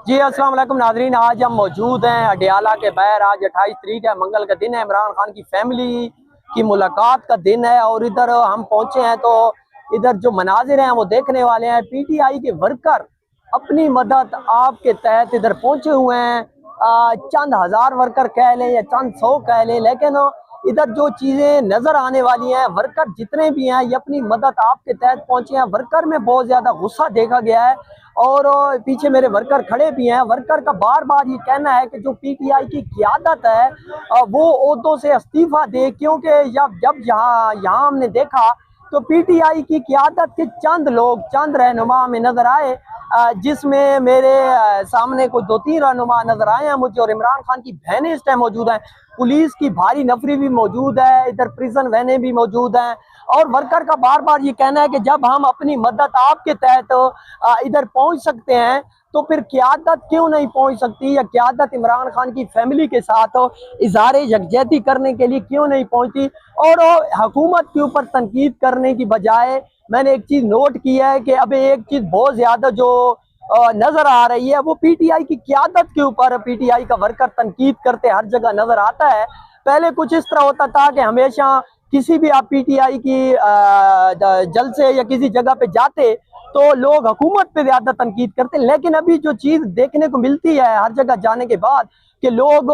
जी अस्सलाम वालेकुम नाजरीन, आज हम मौजूद हैं अडियाला के बाहर। आज 28 तारीख है, मंगल का दिन है। इमरान खान की फैमिली की मुलाकात का दिन है और इधर हम पहुंचे हैं तो इधर जो मनाजिर हैं वो देखने वाले हैं। पीटीआई के वर्कर अपनी मदद आपके तहत इधर पहुंचे हुए हैं। चंद हजार वर्कर कह लें या चंद सौ कह लें, लेकिन इधर जो चीजें नजर आने वाली हैं, वर्कर जितने भी हैं ये अपनी मदद आपके तहत पहुंचे हैं। वर्कर में बहुत ज्यादा गुस्सा देखा गया है और पीछे मेरे वर्कर खड़े भी हैं। वर्कर का बार बार ये कहना है कि जो पीटीआई की क़यादत है वो ओहदों से इस्तीफा दे, क्योंकि जब जब यहाँ हमने देखा तो पीटीआई की क़यादत के चंद लोग, चंद रहनुमा हमें नजर आए, जिसमें मेरे सामने कोई 2-3 रहनुमा नजर आए हैं मुझे। और इमरान खान की बहनें इस टाइम मौजूद हैं, पुलिस की भारी नफरी भी मौजूद है, इधर प्रिजन वैनें भी मौजूद हैं। और वर्कर का बार बार ये कहना है कि जब हम अपनी मदद आपके तहत इधर पहुंच सकते हैं तो फिर क़यादत क्यों नहीं पहुंच सकती, या क़यादत इमरान खान की फैमिली के साथ इज़हार यकजहती करने के लिए क्यों नहीं पहुंची। और हुकूमत के ऊपर तनकीद करने की बजाय मैंने एक चीज़ नोट की है कि अब एक चीज़ बहुत ज़्यादा जो नज़र आ रही है वो पीटीआई की क़यादत के ऊपर पीटीआई का वर्कर तनकीद करते हर जगह नज़र आता है। पहले कुछ इस तरह होता था कि हमेशा किसी भी आप पीटीआई की जलसे या किसी जगह पे जाते तो लोग हुकूमत पे ज्यादा तनकीद करते, लेकिन अभी जो चीज देखने को मिलती है हर जगह जाने के बाद कि लोग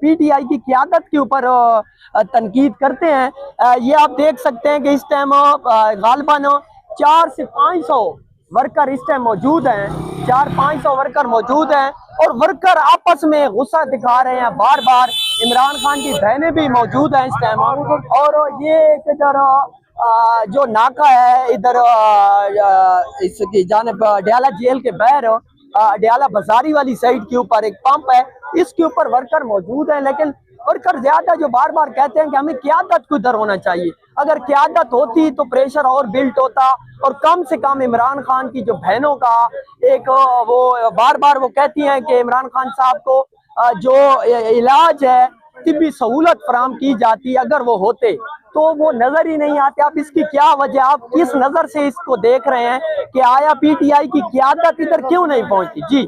पीटीआई की क़यादत के ऊपर तनकीद करते हैं। ये आप देख सकते हैं कि इस टाइम गालिबन 400 से 500 वर्कर इस टाइम मौजूद हैं, 400-500 वर्कर मौजूद हैं और वर्कर आपस में गुस्सा दिखा रहे हैं बार बार। इमरान खान की बहनें भी मौजूद हैं इस टाइम। और ये इधर जो नाका है इधर इसकी जानिब अडियाला जेल के बाहर अडियाला बाजारी वाली साइड के ऊपर एक पंप है, इसके ऊपर वर्कर मौजूद हैं। लेकिन वर्कर ज्यादा जो बार बार कहते हैं कि हमें क़यादत को इधर होना चाहिए। अगर क़यादत होती तो प्रेशर और बिल्ट होता और कम से कम इमरान खान की जो बहनों का एक वो बार बार वो कहती हैं कि इमरान खान साहब को जो इलाज है, तिब्बी सहूलत फराम की जाती, अगर वो होते तो वो नजर ही नहीं आते। आप इसकी क्या वजह, आप किस नजर से इसको देख रहे हैं कि आया पीटीआई की क़यादत इधर क्यों नहीं पहुंचती? जी।